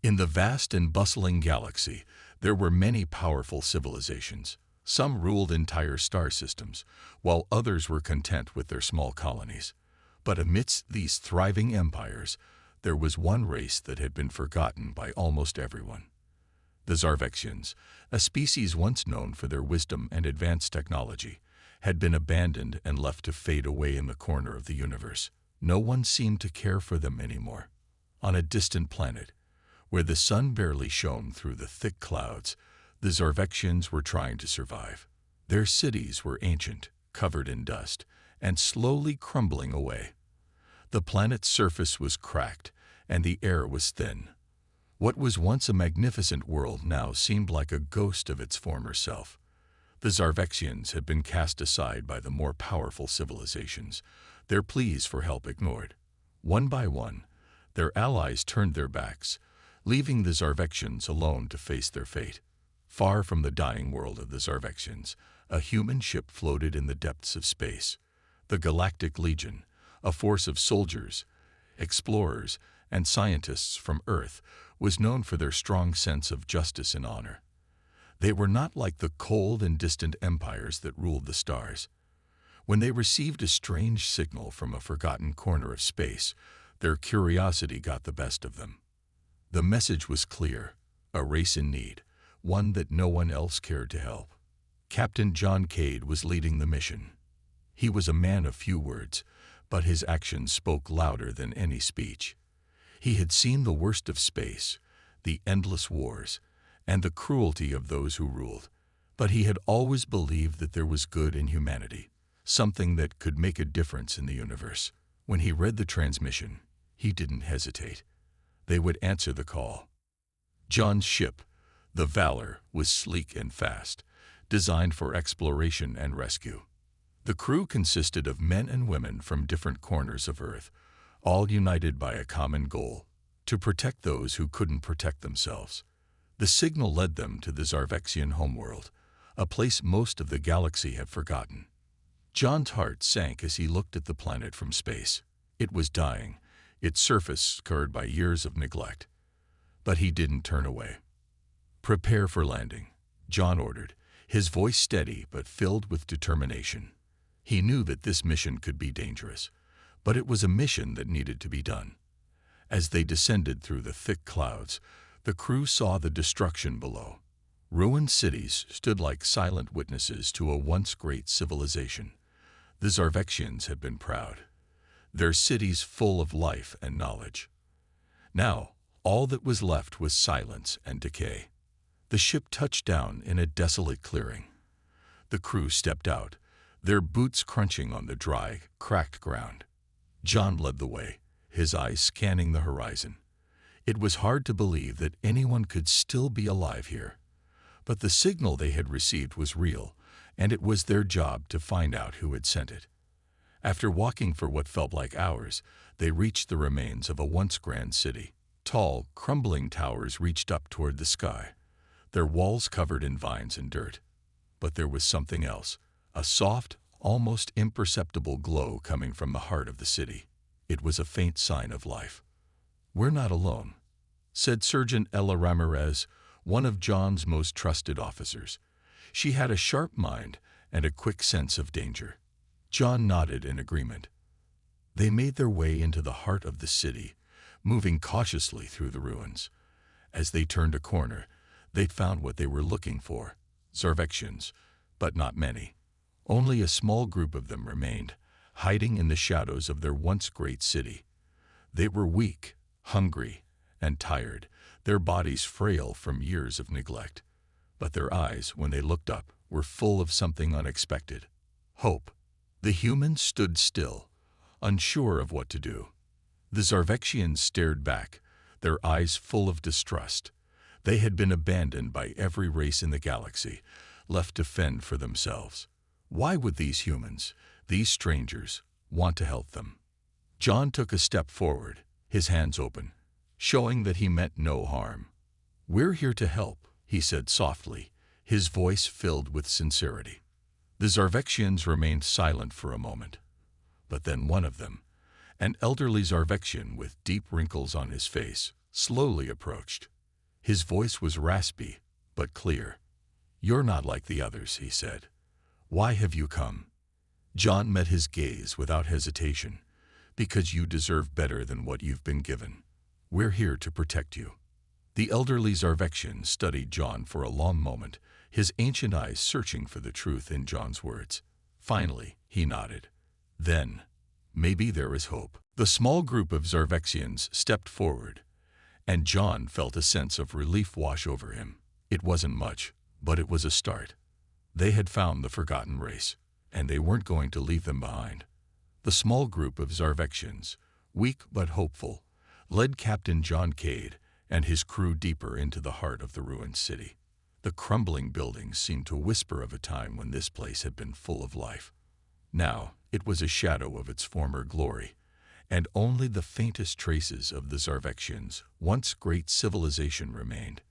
In the vast and bustling galaxy, there were many powerful civilizations. Some ruled entire star systems, while others were content with their small colonies. But amidst these thriving empires, there was one race that had been forgotten by almost everyone. The Zarvexians, a species once known for their wisdom and advanced technology, had been abandoned and left to fade away in the corner of the universe. No one seemed to care for them anymore. On a distant planet, where the sun barely shone through the thick clouds, the Zarvexians were trying to survive. Their cities were ancient, covered in dust, and slowly crumbling away. The planet's surface was cracked, and the air was thin. What was once a magnificent world now seemed like a ghost of its former self. The Zarvexians had been cast aside by the more powerful civilizations, their pleas for help ignored. One by one, their allies turned their backs, leaving the Zarvexians alone to face their fate. Far from the dying world of the Zarvexians, a human ship floated in the depths of space. The Galactic Legion, a force of soldiers, explorers, and scientists from Earth, was known for their strong sense of justice and honor. They were not like the cold and distant empires that ruled the stars. When they received a strange signal from a forgotten corner of space, their curiosity got the best of them. The message was clear: a race in need, one that no one else cared to help. Captain John Cade was leading the mission. He was a man of few words, but his actions spoke louder than any speech. He had seen the worst of space, the endless wars, and the cruelty of those who ruled. But he had always believed that there was good in humanity, something that could make a difference in the universe. When he read the transmission, he didn't hesitate. They would answer the call. John's ship, the Valor, was sleek and fast, designed for exploration and rescue. The crew consisted of men and women from different corners of Earth, all united by a common goal: to protect those who couldn't protect themselves. The signal led them to the Zarvexian homeworld, a place most of the galaxy had forgotten. John's heart sank as he looked at the planet from space. It was dying, its surface scarred by years of neglect. But he didn't turn away. "Prepare for landing," John ordered, his voice steady but filled with determination. He knew that this mission could be dangerous, but it was a mission that needed to be done. As they descended through the thick clouds, the crew saw the destruction below. Ruined cities stood like silent witnesses to a once great civilization. The Zarvexians had been proud, their cities full of life and knowledge. Now, all that was left was silence and decay. The ship touched down in a desolate clearing. The crew stepped out, their boots crunching on the dry, cracked ground. John led the way, his eyes scanning the horizon. It was hard to believe that anyone could still be alive here. But the signal they had received was real, and it was their job to find out who had sent it. After walking for what felt like hours, they reached the remains of a once grand city. Tall, crumbling towers reached up toward the sky, their walls covered in vines and dirt. But there was something else, a soft, almost imperceptible glow coming from the heart of the city. It was a faint sign of life. "We're not alone," said Surgeon Ella Ramirez, one of John's most trusted officers. She had a sharp mind and a quick sense of danger. John nodded in agreement. They made their way into the heart of the city, moving cautiously through the ruins. As they turned a corner, they found what they were looking for: Zarvexians, but not many. Only a small group of them remained, hiding in the shadows of their once great city. They were weak, hungry, and tired, their bodies frail from years of neglect. But their eyes, when they looked up, were full of something unexpected: hope. The humans stood still, unsure of what to do. The Zarvexians stared back, their eyes full of distrust. They had been abandoned by every race in the galaxy, left to fend for themselves. Why would these humans, these strangers, want to help them? John took a step forward, his hands open, showing that he meant no harm. "We're here to help," he said softly, his voice filled with sincerity. The Zarvexians remained silent for a moment. But then one of them, an elderly Zarvexian with deep wrinkles on his face, slowly approached. His voice was raspy, but clear. "You're not like the others," he said. "Why have you come?" John met his gaze without hesitation. "Because you deserve better than what you've been given. We're here to protect you." The elderly Zarvexian studied John for a long moment, his ancient eyes searching for the truth in John's words. Finally, he nodded. "Then, maybe there is hope." The small group of Zarvexians stepped forward, and John felt a sense of relief wash over him. It wasn't much, but it was a start. They had found the forgotten race, and they weren't going to leave them behind. The small group of Zarvexians, weak but hopeful, led Captain John Cade and his crew deeper into the heart of the ruined city. The crumbling buildings seemed to whisper of a time when this place had been full of life. Now it was a shadow of its former glory, and only the faintest traces of the Zarvexians' once great civilization remained.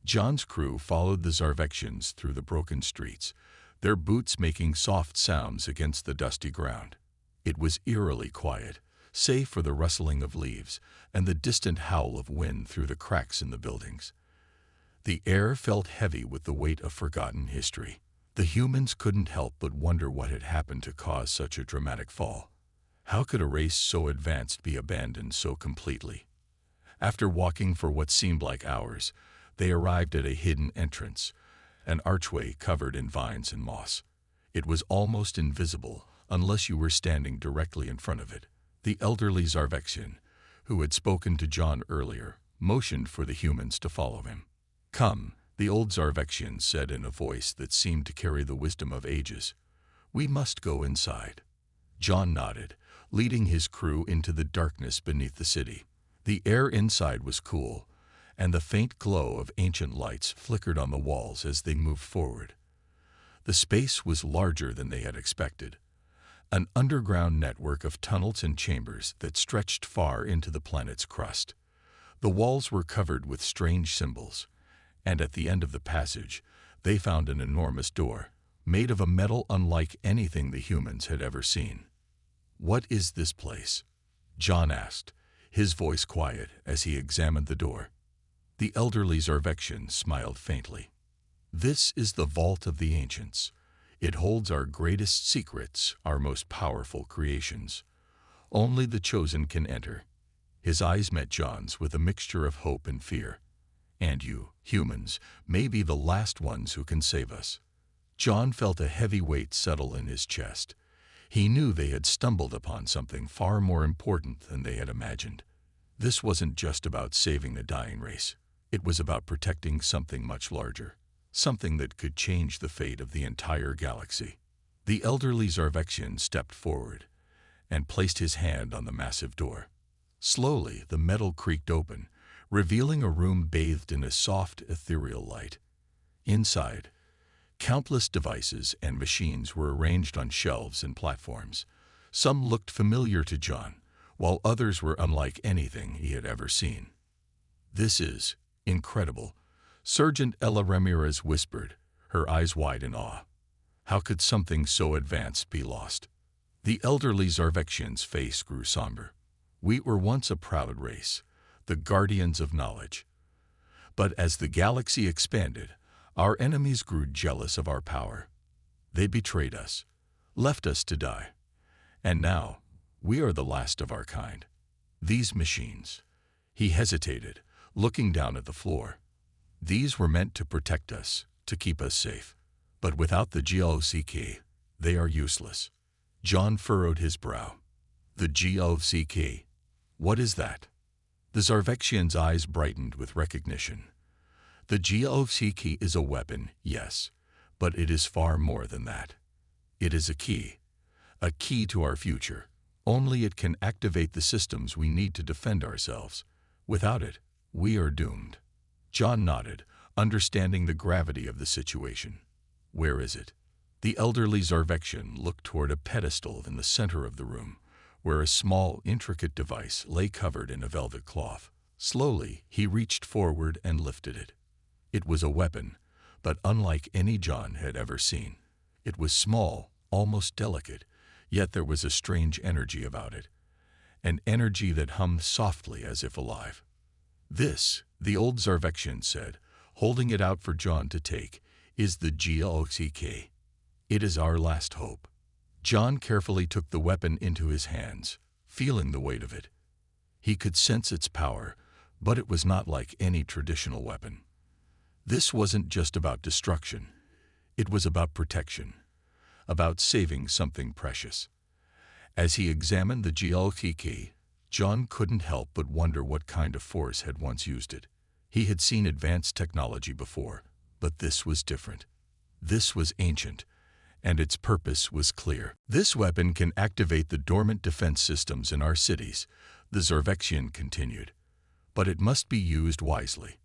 John's crew followed the Zarvexians through the broken streets, their boots making soft sounds against the dusty ground. It was eerily quiet, save for the rustling of leaves and the distant howl of wind through the cracks in the buildings. The air felt heavy with the weight of forgotten history. The humans couldn't help but wonder what had happened to cause such a dramatic fall. How could a race so advanced be abandoned so completely? After walking for what seemed like hours, they arrived at a hidden entrance, an archway covered in vines and moss. It was almost invisible unless you were standing directly in front of it. The elderly Zarvexian, who had spoken to John earlier, motioned for the humans to follow him. "Come," the old Zarvexian said in a voice that seemed to carry the wisdom of ages. "We must go inside." John nodded, leading his crew into the darkness beneath the city. The air inside was cool, and the faint glow of ancient lights flickered on the walls as they moved forward. The space was larger than they had expected, an underground network of tunnels and chambers that stretched far into the planet's crust. The walls were covered with strange symbols, and at the end of the passage, they found an enormous door, made of a metal unlike anything the humans had ever seen. "What is this place?" John asked, his voice quiet as he examined the door. The elderly Zarvexian smiled faintly. "This is the vault of the ancients. It holds our greatest secrets, our most powerful creations. Only the chosen can enter." His eyes met John's with a mixture of hope and fear. "And you, humans, may be the last ones who can save us." John felt a heavy weight settle in his chest. He knew they had stumbled upon something far more important than they had imagined. This wasn't just about saving the dying race. It was about protecting something much larger, something that could change the fate of the entire galaxy. The elderly Zarvexian stepped forward and placed his hand on the massive door. Slowly, the metal creaked open, revealing a room bathed in a soft, ethereal light. Inside, countless devices and machines were arranged on shelves and platforms. Some looked familiar to John, while others were unlike anything he had ever seen. "This is incredible," Sergeant Ella Ramirez whispered, her eyes wide in awe. "How could something so advanced be lost?" The elderly Zarvexian's face grew somber. "We were once a proud race, the guardians of knowledge. But as the galaxy expanded, our enemies grew jealous of our power. They betrayed us, left us to die. And now, we are the last of our kind. These machines—" He hesitated, looking down at the floor. "These were meant to protect us, to keep us safe. But without the GOCK, they are useless." John furrowed his brow. "The GOCK? What is that?" The Zarvexian's eyes brightened with recognition. "The GOCK is a weapon, yes, but it is far more than that. It is a key to our future. Only it can activate the systems we need to defend ourselves. Without it, we are doomed." John nodded, understanding the gravity of the situation. "Where is it?" The elderly Zarvexian looked toward a pedestal in the center of the room, where a small, intricate device lay covered in a velvet cloth. Slowly, he reached forward and lifted it. It was a weapon, but unlike any John had ever seen. It was small, almost delicate, yet there was a strange energy about it, an energy that hummed softly as if alive. "This The old Zarvexian said, holding it out for John to take, is the GLOCK. It is our last hope. John carefully took the weapon into his hands, feeling the weight of it. He could sense its power, but it was not like any traditional weapon. This wasn't just about destruction. It was about protection, about saving something precious. As he examined the GLOCK, John couldn't help but wonder what kind of force had once used it. He had seen advanced technology before, but this was different. This was ancient, and its purpose was clear. This weapon can activate the dormant defense systems in our cities, the Zarvexian continued. But it must be used wisely.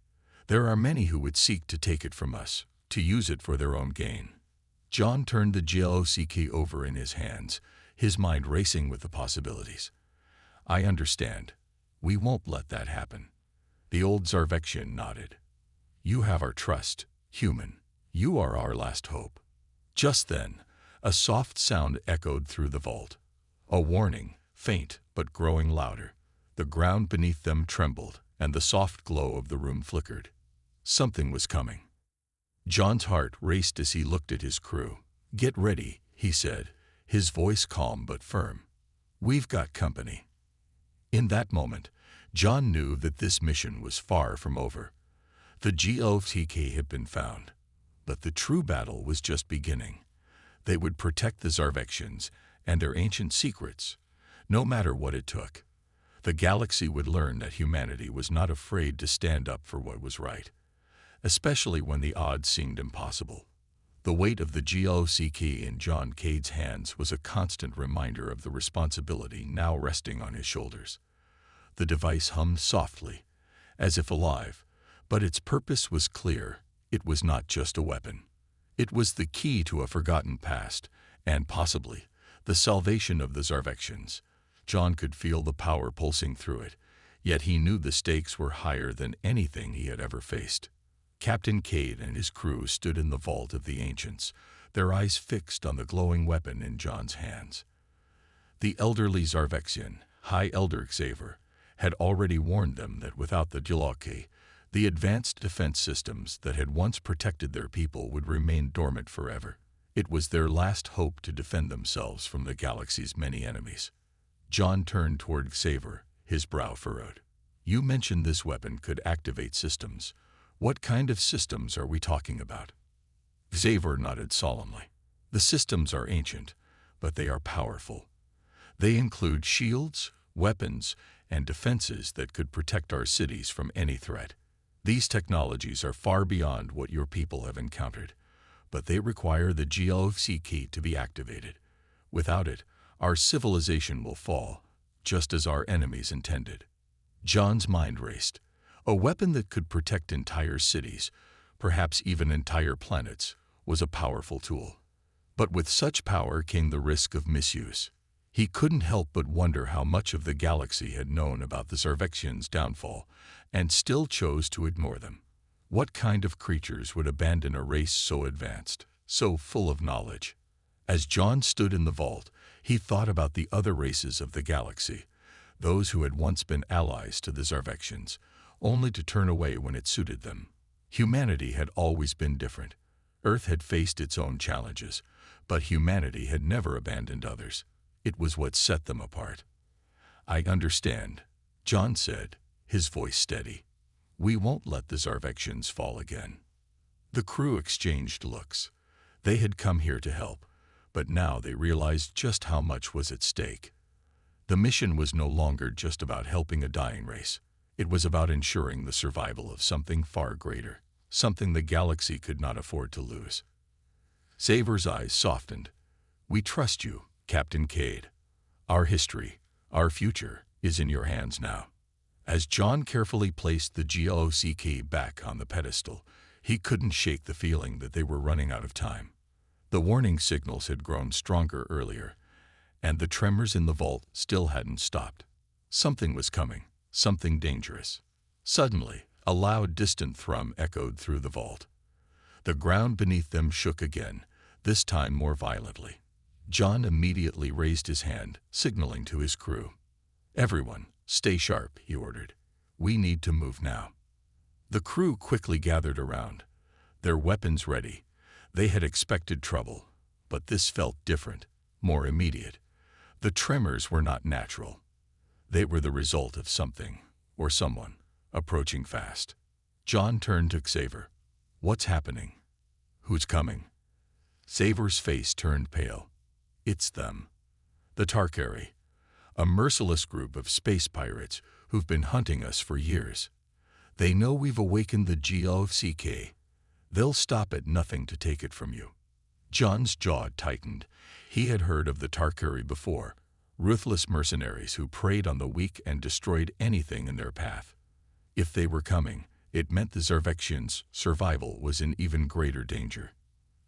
There are many who would seek to take it from us, to use it for their own gain. John turned the GLOCK over in his hands, his mind racing with the possibilities. I understand. We won't let that happen. The old Zarvexian nodded. You have our trust, human. You are our last hope. Just then, a soft sound echoed through the vault. A warning, faint but growing louder. The ground beneath them trembled, and the soft glow of the room flickered. Something was coming. John's heart raced as he looked at his crew. Get ready, he said, his voice calm but firm. We've got company. In that moment, John knew that this mission was far from over. The GLOCK had been found, but the true battle was just beginning. They would protect the Zarvexians and their ancient secrets, no matter what it took. The galaxy would learn that humanity was not afraid to stand up for what was right, especially when the odds seemed impossible. The weight of the GLOCK in John Cade's hands was a constant reminder of the responsibility now resting on his shoulders. The device hummed softly, as if alive, but its purpose was clear. It was not just a weapon. It was the key to a forgotten past, and possibly the salvation of the Zarvexians. John could feel the power pulsing through it, yet he knew the stakes were higher than anything he had ever faced. Captain Cade and his crew stood in the vault of the ancients, their eyes fixed on the glowing weapon in John's hands. The elderly Zarvexian, High Elder Xavier, had already warned them that without the GLOCK, the advanced defense systems that had once protected their people would remain dormant forever. It was their last hope to defend themselves from the galaxy's many enemies. John turned toward Xavier, his brow furrowed. You mentioned this weapon could activate systems. What kind of systems are we talking about? Xavier nodded solemnly. The systems are ancient, but they are powerful. They include shields, weapons, and defenses that could protect our cities from any threat. These technologies are far beyond what your people have encountered, but they require the GLOCK to be activated. Without it, our civilization will fall, just as our enemies intended. John's mind raced. A weapon that could protect entire cities, perhaps even entire planets, was a powerful tool. But with such power came the risk of misuse. He couldn't help but wonder how much of the galaxy had known about the Zarvexians' downfall, and still chose to ignore them. What kind of creatures would abandon a race so advanced, so full of knowledge? As John stood in the vault, he thought about the other races of the galaxy, those who had once been allies to the Zarvexians, only to turn away when it suited them. Humanity had always been different. Earth had faced its own challenges, but humanity had never abandoned others. It was what set them apart. I understand, John said, his voice steady. We won't let the Zarvexians fall again. The crew exchanged looks. They had come here to help, but now they realized just how much was at stake. The mission was no longer just about helping a dying race. It was about ensuring the survival of something far greater, something the galaxy could not afford to lose. Xavier's eyes softened. We trust you, Captain Cade. Our history, our future, is in your hands now. As John carefully placed the GLOCK back on the pedestal, he couldn't shake the feeling that they were running out of time. The warning signals had grown stronger earlier, and the tremors in the vault still hadn't stopped. Something was coming. Something dangerous. Suddenly, a loud, distant thrum echoed through the vault. The ground beneath them shook again, this time more violently. John immediately raised his hand, signaling to his crew. Everyone, stay sharp, he ordered. We need to move now. The crew quickly gathered around, their weapons ready. They had expected trouble, but this felt different, more immediate. The tremors were not natural. They were the result of something, or someone, approaching fast. John turned to Xaver. "What's happening? Who's coming?" Xaver's face turned pale. "It's them. The Tarkari, a merciless group of space pirates who've been hunting us for years. They know we've awakened the GLCK. They'll stop at nothing to take it from you." John's jaw tightened. He had heard of the Tarkari before, ruthless mercenaries who preyed on the weak and destroyed anything in their path. If they were coming, it meant the Zarvexians' survival was in even greater danger.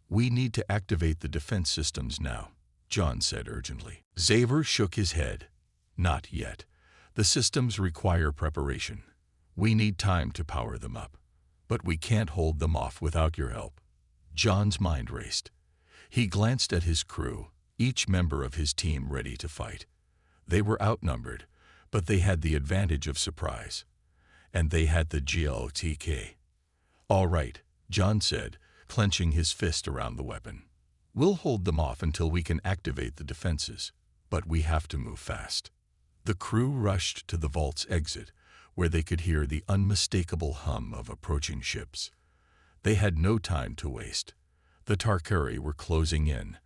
"We need to activate the defense systems now," John said urgently. Xaver shook his head. "Not yet. The systems require preparation. We need time to power them up. But we can't hold them off without your help." John's mind raced. He glanced at his crew, each member of his team ready to fight. They were outnumbered, but they had the advantage of surprise. And they had the GLTK. "All right," John said, clenching his fist around the weapon. "We'll hold them off until we can activate the defenses, but we have to move fast." The crew rushed to the vault's exit, where they could hear the unmistakable hum of approaching ships. They had no time to waste. The Tarkari were closing in,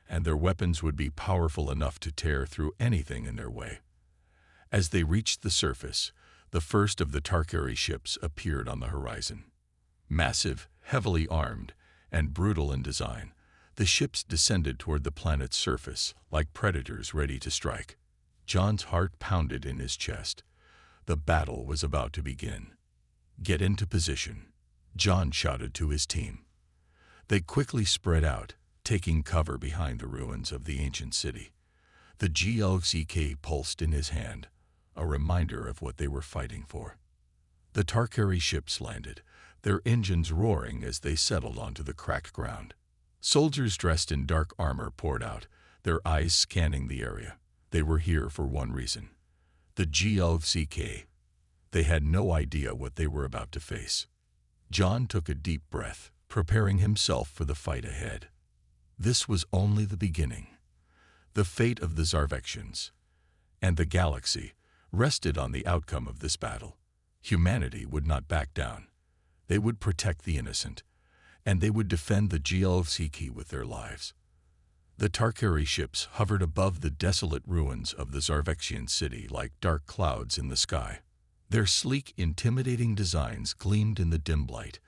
and their weapons would be powerful enough to tear through anything in their way. As they reached the surface, the first of the Tarkari ships appeared on the horizon. Massive, heavily armed, and brutal in design, the ships descended toward the planet's surface like predators ready to strike. John's heart pounded in his chest. The battle was about to begin. "Get into position," John shouted to his team. They quickly spread out, taking cover behind the ruins of the ancient city. The GLCK pulsed in his hand, a reminder of what they were fighting for. The Tarkari ships landed, their engines roaring as they settled onto the cracked ground. Soldiers dressed in dark armor poured out, their eyes scanning the area. They were here for one reason: the GLCK. They had no idea what they were about to face. John took a deep breath, preparing himself for the fight ahead. This was only the beginning. The fate of the Zarvexians and the galaxy rested on the outcome of this battle. Humanity would not back down. They would protect the innocent, and they would defend the GLCK with their lives. The Tarkari ships hovered above the desolate ruins of the Zarvexian city like dark clouds in the sky. Their sleek, intimidating designs gleamed in the dim light,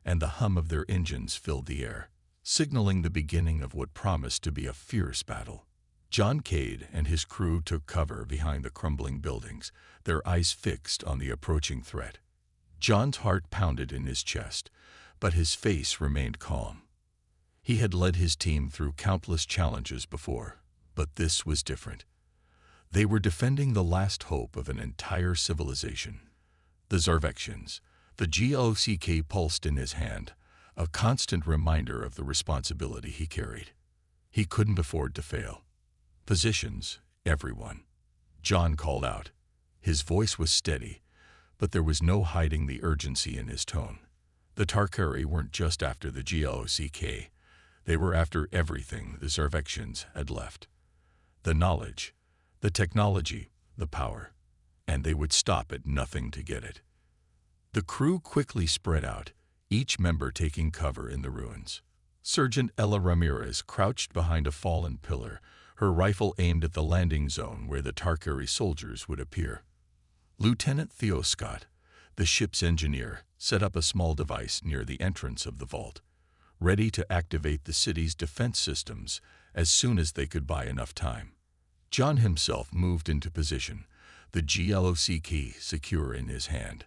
and the hum of their engines filled the air, signaling the beginning of what promised to be a fierce battle. John Cade and his crew took cover behind the crumbling buildings, their eyes fixed on the approaching threat. John's heart pounded in his chest, but his face remained calm. He had led his team through countless challenges before, but this was different. They were defending the last hope of an entire civilization. The Zarvexians. The GLCK pulsed in his hand, a constant reminder of the responsibility he carried. He couldn't afford to fail. "Positions, everyone," John called out. His voice was steady, but there was no hiding the urgency in his tone. The Tarkari weren't just after the GLCK. They were after everything the Zarvexians had left. The knowledge, the technology, the power, and they would stop at nothing to get it. The crew quickly spread out, each member taking cover in the ruins. Sergeant Ella Ramirez crouched behind a fallen pillar, her rifle aimed at the landing zone where the Tarkari soldiers would appear. Lieutenant Theo Scott, the ship's engineer, set up a small device near the entrance of the vault, ready to activate the city's defense systems as soon as they could buy enough time. John himself moved into position, the GLCK secure in his hand.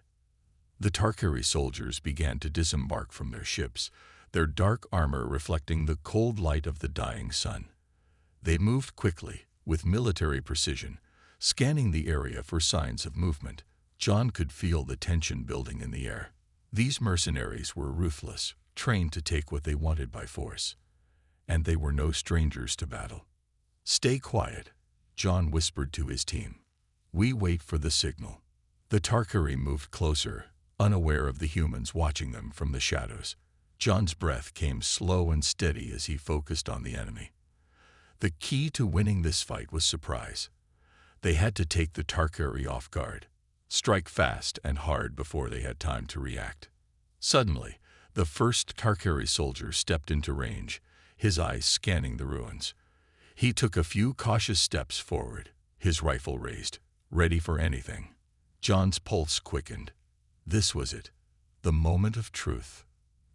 The Tarkari soldiers began to disembark from their ships, their dark armor reflecting the cold light of the dying sun. They moved quickly, with military precision, scanning the area for signs of movement. John could feel the tension building in the air. These mercenaries were ruthless, trained to take what they wanted by force, and they were no strangers to battle. "Stay quiet," John whispered to his team. "We wait for the signal." The Tarkari moved closer, unaware of the humans watching them from the shadows. John's breath came slow and steady as he focused on the enemy. The key to winning this fight was surprise. They had to take the Tarkari off guard, strike fast and hard before they had time to react. Suddenly, the first Tarkari soldier stepped into range, his eyes scanning the ruins. He took a few cautious steps forward, his rifle raised, ready for anything. John's pulse quickened. This was it, the moment of truth.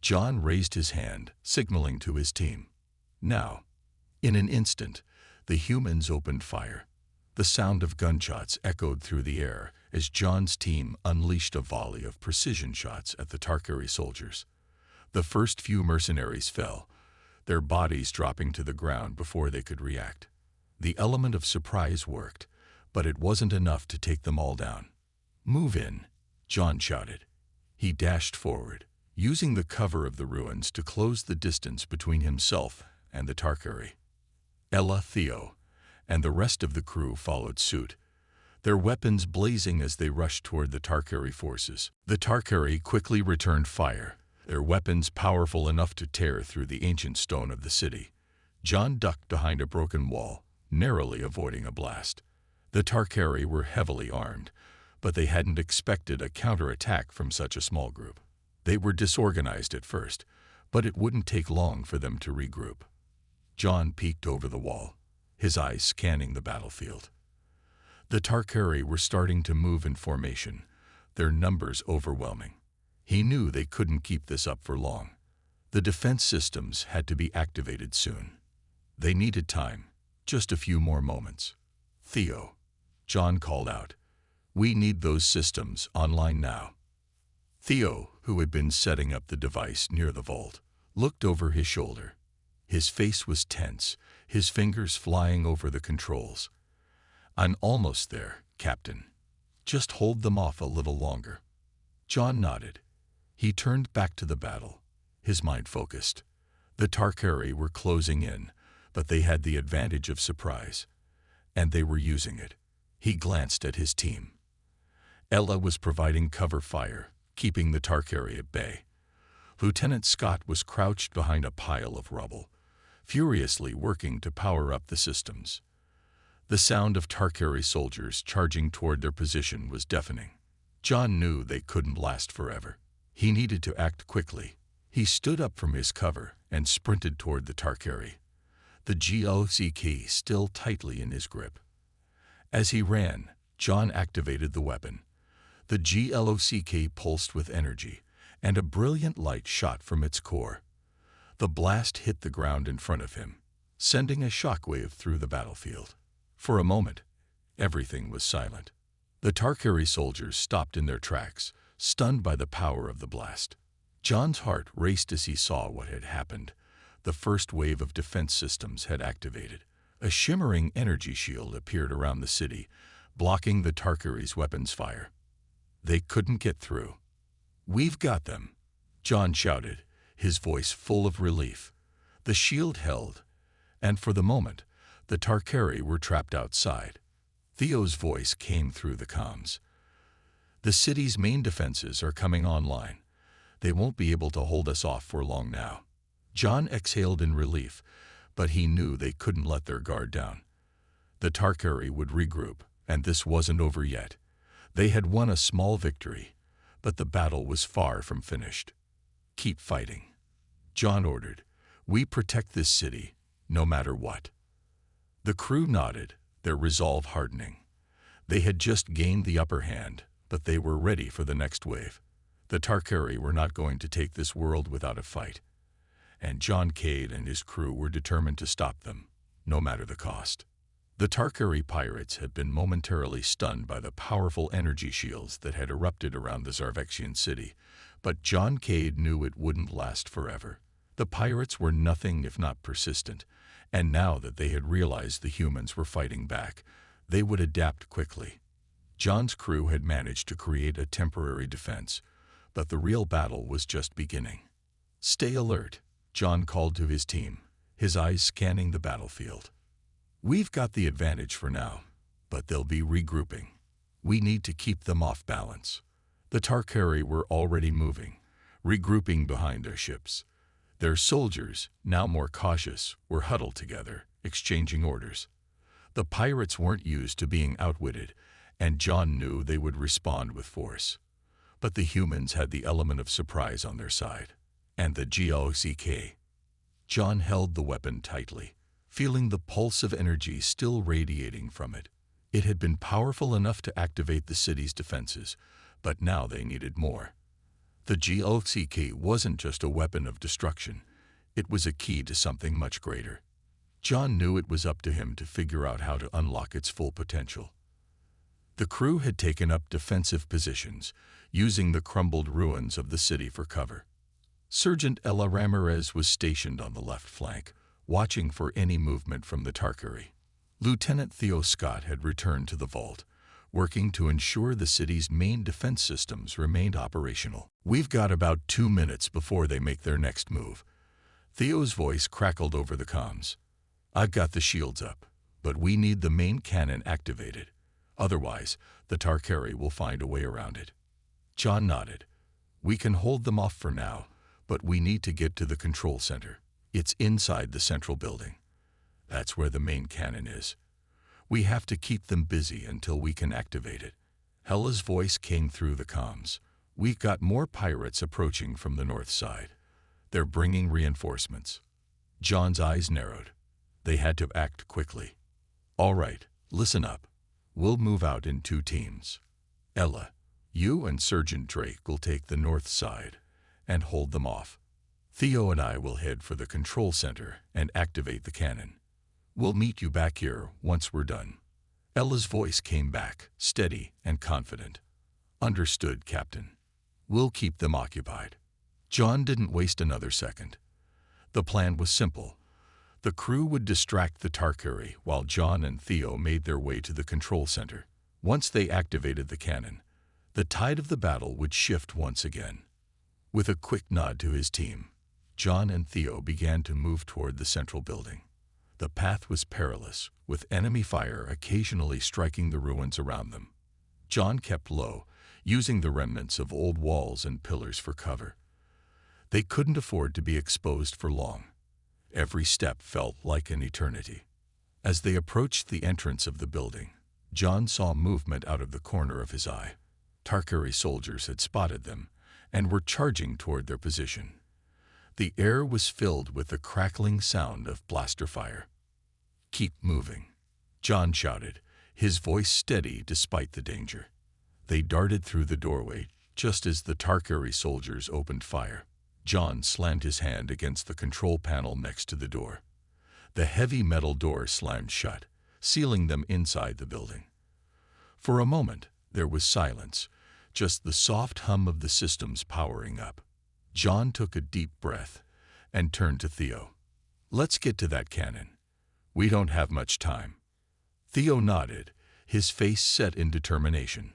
John raised his hand, signaling to his team. Now, in an instant, the humans opened fire. The sound of gunshots echoed through the air as John's team unleashed a volley of precision shots at the Tarkari soldiers. The first few mercenaries fell, their bodies dropping to the ground before they could react. The element of surprise worked, but it wasn't enough to take them all down. "Move in," John shouted. He dashed forward, using the cover of the ruins to close the distance between himself and the Tarkari. Ella, Theo, and the rest of the crew followed suit, their weapons blazing as they rushed toward the Tarkari forces. The Tarkari quickly returned fire, their weapons powerful enough to tear through the ancient stone of the city. John ducked behind a broken wall, narrowly avoiding a blast. The Tarkari were heavily armed, but they hadn't expected a counterattack from such a small group. They were disorganized at first, but it wouldn't take long for them to regroup. John peeked over the wall, his eyes scanning the battlefield. The Tarkari were starting to move in formation, their numbers overwhelming. He knew they couldn't keep this up for long. The defense systems had to be activated soon. They needed time, just a few more moments. "Theo," John called out, "we need those systems online now." Theo, who had been setting up the device near the vault, looked over his shoulder. His face was tense, his fingers flying over the controls. "I'm almost there, Captain. Just hold them off a little longer." John nodded. He turned back to the battle, his mind focused. The Tarkari were closing in, but they had the advantage of surprise, and they were using it. He glanced at his team. Ella was providing cover fire, keeping the Tarkari at bay. Lieutenant Scott was crouched behind a pile of rubble, furiously working to power up the systems. The sound of Tarkari soldiers charging toward their position was deafening. John knew they couldn't last forever. He needed to act quickly. He stood up from his cover and sprinted toward the Tarkari, the GLOC key still tightly in his grip. As he ran, John activated the weapon. The GLOC key pulsed with energy, and a brilliant light shot from its core. The blast hit the ground in front of him, sending a shockwave through the battlefield. For a moment, everything was silent. The Tarkari soldiers stopped in their tracks, stunned by the power of the blast. John's heart raced as he saw what had happened. The first wave of defense systems had activated. A shimmering energy shield appeared around the city, blocking the Tarkari's weapons fire. They couldn't get through. "We've got them," John shouted, his voice full of relief. The shield held, and for the moment, the Tarkari were trapped outside. Theo's voice came through the comms. "The city's main defenses are coming online. They won't be able to hold us off for long now." John exhaled in relief, but he knew they couldn't let their guard down. The Tarkari would regroup, and this wasn't over yet. They had won a small victory, but the battle was far from finished. "Keep fighting," John ordered. "We protect this city, no matter what." The crew nodded, their resolve hardening. They had just gained the upper hand, but they were ready for the next wave. The Tarkari were not going to take this world without a fight, and John Cade and his crew were determined to stop them, no matter the cost. The Tarkari pirates had been momentarily stunned by the powerful energy shields that had erupted around the Zarvexian city, but John Cade knew it wouldn't last forever. The pirates were nothing if not persistent, and now that they had realized the humans were fighting back, they would adapt quickly. John's crew had managed to create a temporary defense, but the real battle was just beginning. "Stay alert," John called to his team, his eyes scanning the battlefield. "We've got the advantage for now, but they'll be regrouping. We need to keep them off balance." The Tarkari were already moving, regrouping behind their ships. Their soldiers, now more cautious, were huddled together, exchanging orders. The pirates weren't used to being outwitted, and John knew they would respond with force. But the humans had the element of surprise on their side. And the GOCK. John held the weapon tightly, feeling the pulse of energy still radiating from it. It had been powerful enough to activate the city's defenses, but now they needed more. The GOCK wasn't just a weapon of destruction. It was a key to something much greater. John knew it was up to him to figure out how to unlock its full potential. The crew had taken up defensive positions, using the crumbled ruins of the city for cover. Sergeant Ella Ramirez was stationed on the left flank, watching for any movement from the Tarkari. Lieutenant Theo Scott had returned to the vault, working to ensure the city's main defense systems remained operational. "We've got about 2 minutes before they make their next move." Theo's voice crackled over the comms. "I've got the shields up, but we need the main cannon activated. Otherwise, the Tarkari will find a way around it." John nodded. "We can hold them off for now, but we need to get to the control center. It's inside the central building. That's where the main cannon is. We have to keep them busy until we can activate it." Hella's voice came through the comms. "We've got more pirates approaching from the north side. They're bringing reinforcements." John's eyes narrowed. They had to act quickly. "All right, listen up. We'll move out in 2 teams. Ella, you and Sergeant Drake will take the north side and hold them off. Theo and I will head for the control center and activate the cannon. We'll meet you back here once we're done." Ella's voice came back, steady and confident. "Understood, Captain. We'll keep them occupied." John didn't waste another second. The plan was simple. The crew would distract the Tarkari while John and Theo made their way to the control center. Once they activated the cannon, the tide of the battle would shift once again. With a quick nod to his team, John and Theo began to move toward the central building. The path was perilous, with enemy fire occasionally striking the ruins around them. John kept low, using the remnants of old walls and pillars for cover. They couldn't afford to be exposed for long. Every step felt like an eternity. As they approached the entrance of the building, John saw movement out of the corner of his eye. Tarkari soldiers had spotted them and were charging toward their position. The air was filled with the crackling sound of blaster fire. "Keep moving," John shouted, his voice steady despite the danger. They darted through the doorway just as the Tarkari soldiers opened fire. John slammed his hand against the control panel next to the door. The heavy metal door slammed shut, sealing them inside the building. For a moment, there was silence, just the soft hum of the systems powering up. John took a deep breath and turned to Theo. "Let's get to that cannon. We don't have much time." Theo nodded, his face set in determination.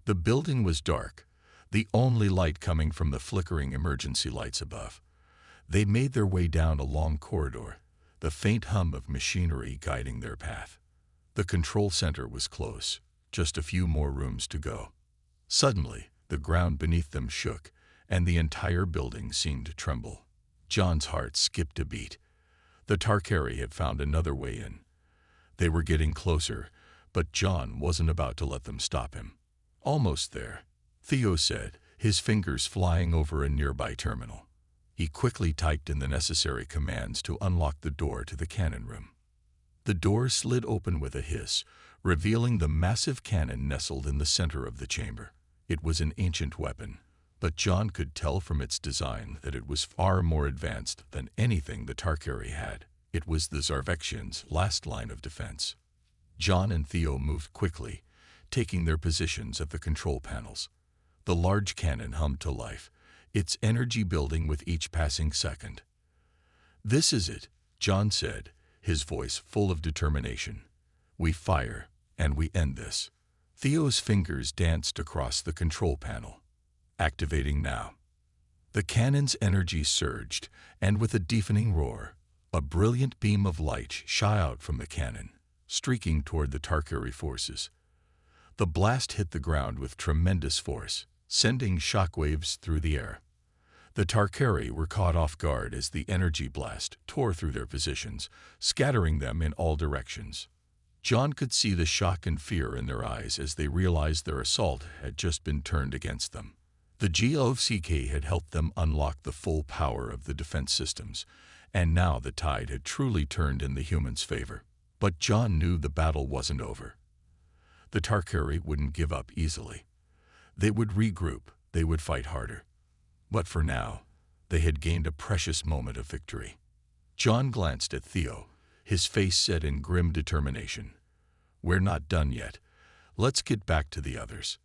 The building was dark, the only light coming from the flickering emergency lights above. They made their way down a long corridor, the faint hum of machinery guiding their path. The control center was close, just a few more rooms to go. Suddenly, the ground beneath them shook, and the entire building seemed to tremble. John's heart skipped a beat. The Tarkari had found another way in. They were getting closer, but John wasn't about to let them stop him. "Almost there," Theo said, his fingers flying over a nearby terminal. He quickly typed in the necessary commands to unlock the door to the cannon room. The door slid open with a hiss, revealing the massive cannon nestled in the center of the chamber. It was an ancient weapon, but John could tell from its design that it was far more advanced than anything the Tarkari had. It was the Zarvexians' last line of defense. John and Theo moved quickly, taking their positions at the control panels. The large cannon hummed to life, its energy building with each passing second. "This is it," John said, his voice full of determination. "We fire, and we end this." Theo's fingers danced across the control panel. "Activating now." The cannon's energy surged, and with a deafening roar, a brilliant beam of light shot out from the cannon, streaking toward the Tarkari forces. The blast hit the ground with tremendous force, sending shockwaves through the air. The Tarkari were caught off guard as the energy blast tore through their positions, scattering them in all directions. John could see the shock and fear in their eyes as they realized their assault had just been turned against them. The GOCK had helped them unlock the full power of the defense systems, and now the tide had truly turned in the humans' favor. But John knew the battle wasn't over. The Tarkari wouldn't give up easily. They would regroup, they would fight harder. But for now, they had gained a precious moment of victory. John glanced at Theo, his face set in grim determination. "We're not done yet. Let's get back to the others."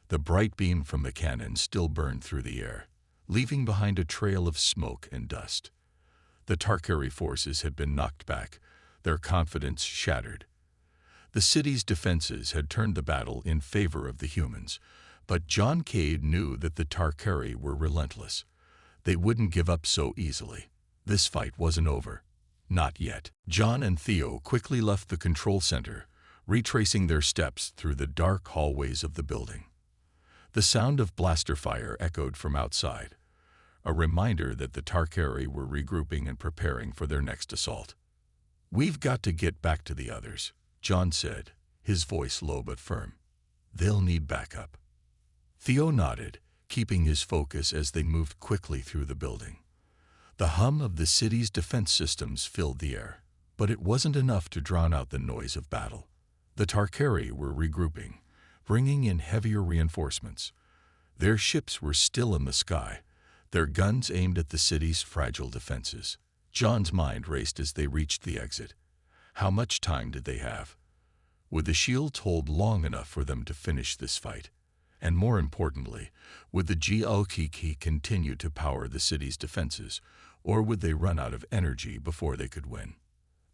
The bright beam from the cannon still burned through the air, leaving behind a trail of smoke and dust. The Tarkari forces had been knocked back, their confidence shattered. The city's defenses had turned the battle in favor of the humans, but John Cade knew that the Tarkari were relentless. They wouldn't give up so easily. This fight wasn't over. Not yet. John and Theo quickly left the control center, retracing their steps through the dark hallways of the building. The sound of blaster fire echoed from outside, a reminder that the Tarkari were regrouping and preparing for their next assault. "We've got to get back to the others," John said, his voice low but firm. "They'll need backup." Theo nodded, keeping his focus as they moved quickly through the building. The hum of the city's defense systems filled the air, but it wasn't enough to drown out the noise of battle. The Tarkari were regrouping, bringing in heavier reinforcements. Their ships were still in the sky, their guns aimed at the city's fragile defenses. John's mind raced as they reached the exit. How much time did they have? Would the shields hold long enough for them to finish this fight? And more importantly, would the GOKK continue to power the city's defenses, or would they run out of energy before they could win?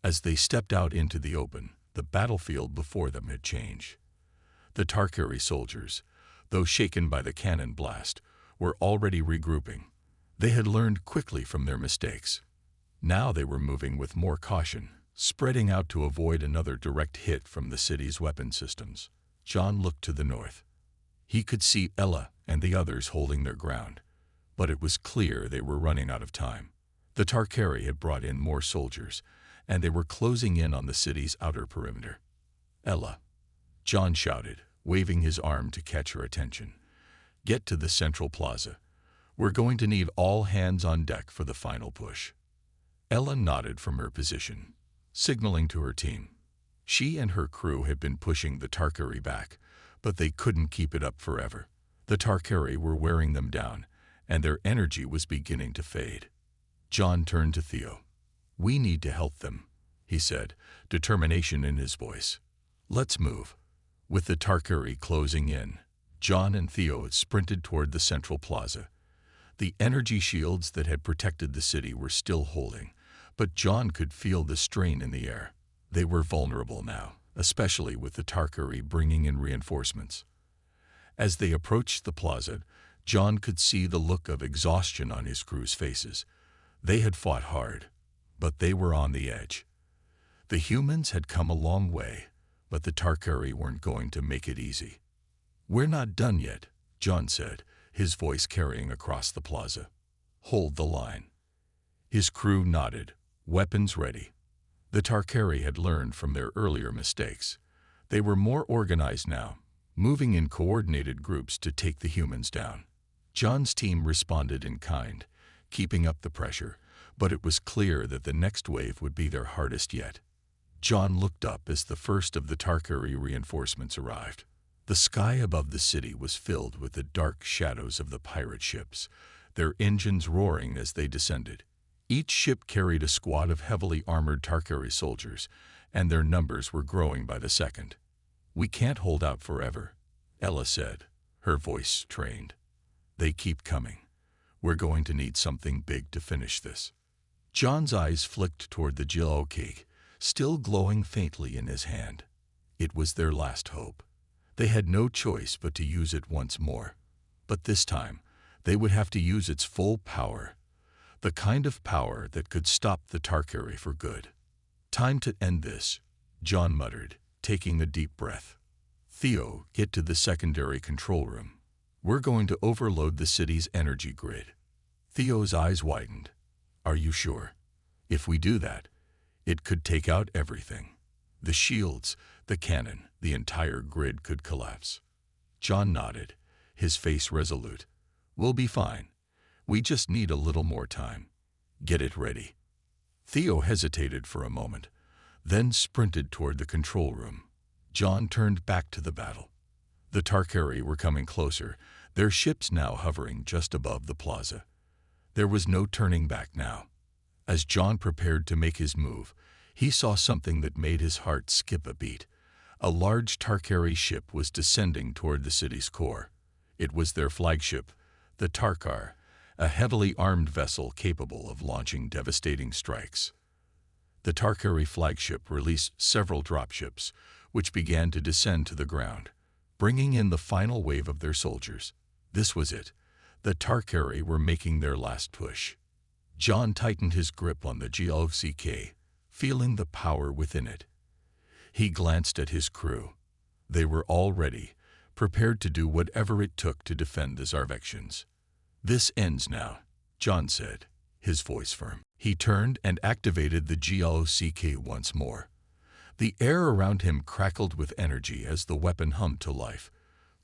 As they stepped out into the open, the battlefield before them had changed. The Tarkari soldiers, though shaken by the cannon blast, were already regrouping. They had learned quickly from their mistakes. Now they were moving with more caution, spreading out to avoid another direct hit from the city's weapon systems. John looked to the north. He could see Ella and the others holding their ground, but it was clear they were running out of time. The Tarkari had brought in more soldiers, and they were closing in on the city's outer perimeter. "Ella," John shouted, waving his arm to catch her attention. "Get to the central plaza. We're going to need all hands on deck for the final push." Ella nodded from her position, signaling to her team. She and her crew had been pushing the Tarkari back, but they couldn't keep it up forever. The Tarkari were wearing them down, and their energy was beginning to fade. John turned to Theo. "We need to help them," he said, determination in his voice. "Let's move." With the Tarkari closing in, John and Theo sprinted toward the central plaza. The energy shields that had protected the city were still holding, but John could feel the strain in the air. They were vulnerable now, especially with the Tarkari bringing in reinforcements. As they approached the plaza, John could see the look of exhaustion on his crew's faces. They had fought hard, but they were on the edge. The humans had come a long way, but the Tarkari weren't going to make it easy. "We're not done yet," John said, his voice carrying across the plaza. "Hold the line." His crew nodded, weapons ready. The Tarkari had learned from their earlier mistakes. They were more organized now, moving in coordinated groups to take the humans down. John's team responded in kind, keeping up the pressure, but it was clear that the next wave would be their hardest yet. John looked up as the first of the Tarkari reinforcements arrived. The sky above the city was filled with the dark shadows of the pirate ships, their engines roaring as they descended. Each ship carried a squad of heavily armored Tarkari soldiers, and their numbers were growing by the second. "We can't hold out forever," Ella said, her voice strained. "They keep coming. We're going to need something big to finish this." John's eyes flicked toward the jello cake, still glowing faintly in his hand. It was their last hope. They had no choice but to use it once more. But this time, they would have to use its full power. The kind of power that could stop the Tarkari for good. "Time to end this," John muttered, taking a deep breath. "Theo, get to the secondary control room. We're going to overload the city's energy grid. Theo's eyes widened. Are you sure? If we do that, it could take out everything. The shields, the cannon, the entire grid could collapse. John nodded, his face resolute. We'll be fine. We just need a little more time. Get it ready. Theo hesitated for a moment, then sprinted toward the control room. John turned back to the battle. The Tarkari were coming closer, their ships now hovering just above the plaza. There was no turning back now. As John prepared to make his move, he saw something that made his heart skip a beat. A large Tarkari ship was descending toward the city's core. It was their flagship, the Tarkar, a heavily armed vessel capable of launching devastating strikes. The Tarkari flagship released several dropships, which began to descend to the ground, bringing in the final wave of their soldiers. This was it. The Tarkari were making their last push. John tightened his grip on the GLCK, feeling the power within it. He glanced at his crew. They were all ready, prepared to do whatever it took to defend the Zarvexians. This ends now, John said, his voice firm. He turned and activated the GLCK once more. The air around him crackled with energy as the weapon hummed to life,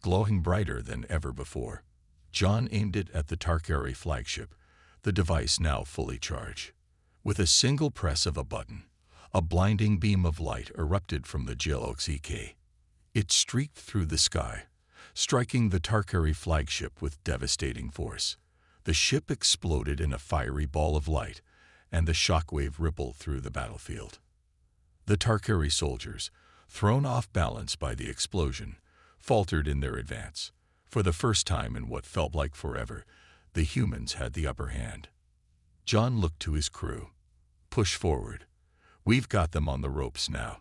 glowing brighter than ever before. John aimed it at the Tarkari flagship, the device now fully charged. With a single press of a button, a blinding beam of light erupted from the GLCK. It streaked through the sky, striking the Tarkari flagship with devastating force. The ship exploded in a fiery ball of light, and the shockwave rippled through the battlefield. The Tarkari soldiers, thrown off balance by the explosion, faltered in their advance. For the first time in what felt like forever, the humans had the upper hand. John looked to his crew. Push forward. We've got them on the ropes now.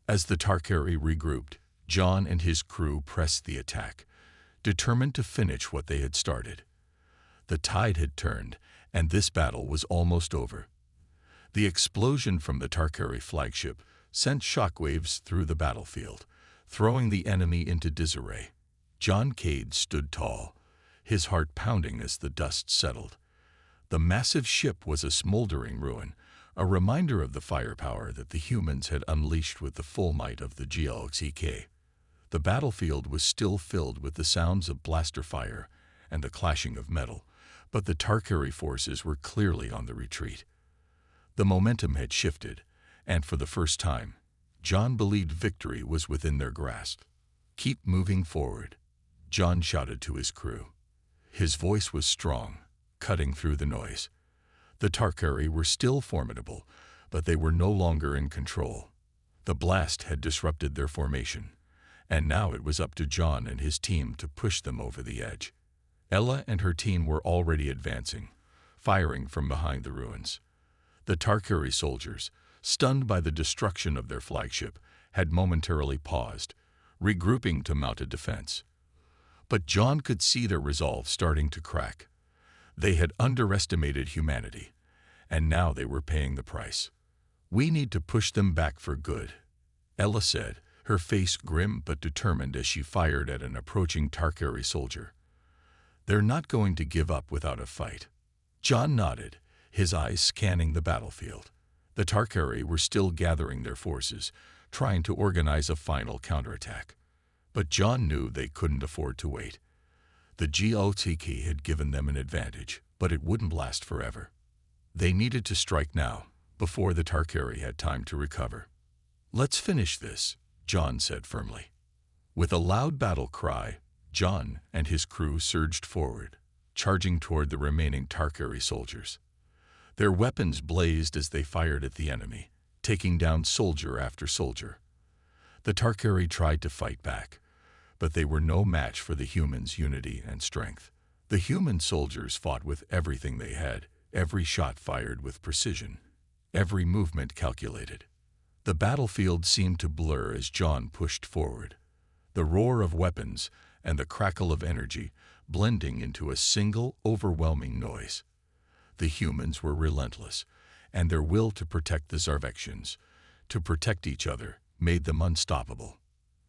As the Tarkari regrouped, John and his crew pressed the attack, determined to finish what they had started. The tide had turned, and this battle was almost over. The explosion from the Tarkari flagship sent shockwaves through the battlefield, throwing the enemy into disarray. John Cade stood tall, his heart pounding as the dust settled. The massive ship was a smoldering ruin, a reminder of the firepower that the humans had unleashed with the full might of the GLCK. The battlefield was still filled with the sounds of blaster fire and the clashing of metal, but the Tarkari forces were clearly on the retreat. The momentum had shifted, and for the first time, John believed victory was within their grasp. Keep moving forward, John shouted to his crew. His voice was strong, cutting through the noise. The Tarkari were still formidable, but they were no longer in control. The blast had disrupted their formation, and now it was up to John and his team to push them over the edge. Ella and her team were already advancing, firing from behind the ruins. The Tarkari soldiers, stunned by the destruction of their flagship, had momentarily paused, regrouping to mount a defense. But John could see their resolve starting to crack. They had underestimated humanity, and now they were paying the price. We need to push them back for good, Ella said, her face grim but determined as she fired at an approaching Tarkari soldier. They're not going to give up without a fight. John nodded, his eyes scanning the battlefield. The Tarkari were still gathering their forces, trying to organize a final counterattack. But John knew they couldn't afford to wait. The GLTK had given them an advantage, but it wouldn't last forever. They needed to strike now, before the Tarkari had time to recover. Let's finish this, John said firmly. With a loud battle cry, John and his crew surged forward, charging toward the remaining Tarkari soldiers. Their weapons blazed as they fired at the enemy, taking down soldier after soldier. The Tarkari tried to fight back, but they were no match for the humans' unity and strength. The human soldiers fought with everything they had, every shot fired with precision, every movement calculated. The battlefield seemed to blur as John pushed forward, the roar of weapons and the crackle of energy blending into a single, overwhelming noise. The humans were relentless, and their will to protect the Zarvexians, to protect each other, made them unstoppable.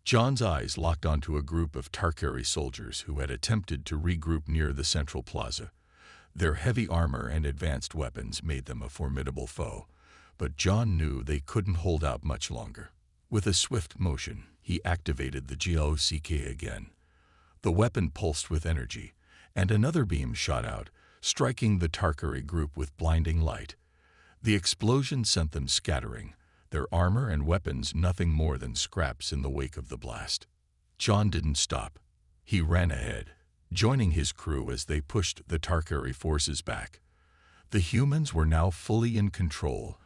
John's eyes locked onto a group of Tarkari soldiers who had attempted to regroup near the central plaza. Their heavy armor and advanced weapons made them a formidable foe, but John knew they couldn't hold out much longer. With a swift motion, he activated the GOCK again. The weapon pulsed with energy, and another beam shot out, striking the Tarkari group with blinding light. The explosion sent them scattering, their armor and weapons nothing more than scraps in the wake of the blast. John didn't stop. He ran ahead, joining his crew as they pushed the Tarkari forces back. The humans were now fully in control,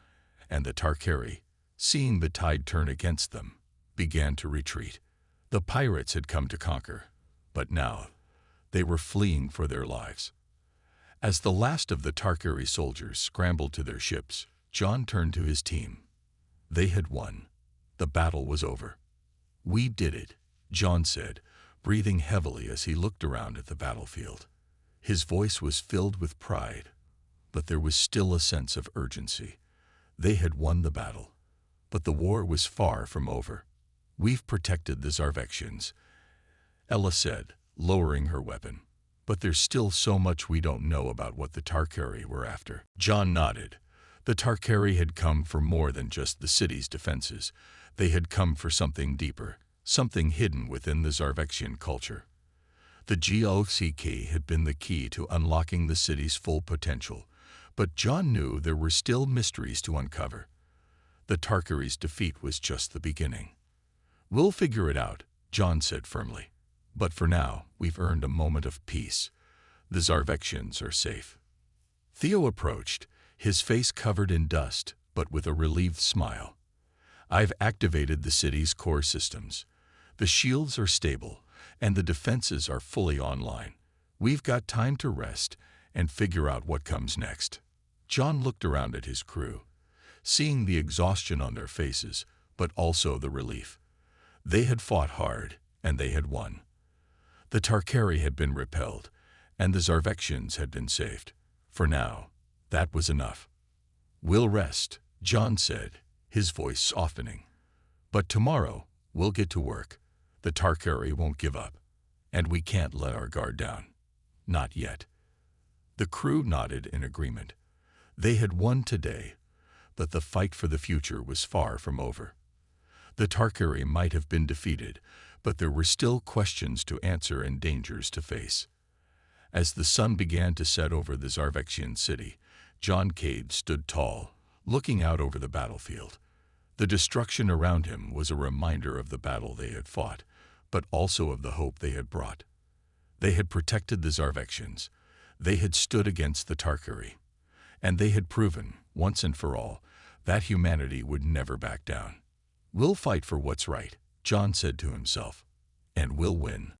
and the Tarkari, seeing the tide turn against them, began to retreat. The pirates had come to conquer, but now they were fleeing for their lives. As the last of the Tarkari soldiers scrambled to their ships, John turned to his team. They had won. The battle was over. "We did it," John said, breathing heavily as he looked around at the battlefield. His voice was filled with pride, but there was still a sense of urgency. They had won the battle, but the war was far from over. "We've protected the Zarvexians," Ella said, lowering her weapon. "But there's still so much we don't know about what the Tarkari were after." John nodded. The Tarkari had come for more than just the city's defenses. They had come for something deeper, something hidden within the Zarvexian culture. The GOCK had been the key to unlocking the city's full potential, but John knew there were still mysteries to uncover. The Tarkari's defeat was just the beginning. "We'll figure it out," John said firmly. "But for now, we've earned a moment of peace. The Zarvexians are safe." Theo approached, his face covered in dust, but with a relieved smile. "I've activated the city's core systems. The shields are stable, and the defenses are fully online. We've got time to rest and figure out what comes next." John looked around at his crew, seeing the exhaustion on their faces, but also the relief. They had fought hard, and they had won. The Tarkari had been repelled, and the Zarvexians had been saved. For now, that was enough. "We'll rest," John said, his voice softening. "But tomorrow, we'll get to work. The Tarkari won't give up, and we can't let our guard down. Not yet." The crew nodded in agreement. They had won today, but the fight for the future was far from over. The Tarkari might have been defeated, but there were still questions to answer and dangers to face. As the sun began to set over the Zarvexian city, John Cade stood tall, looking out over the battlefield. The destruction around him was a reminder of the battle they had fought, but also of the hope they had brought. They had protected the Zarvexians. They had stood against the Tarkari. And they had proven, once and for all, that humanity would never back down. "We'll fight for what's right," John said to himself, "and we'll win."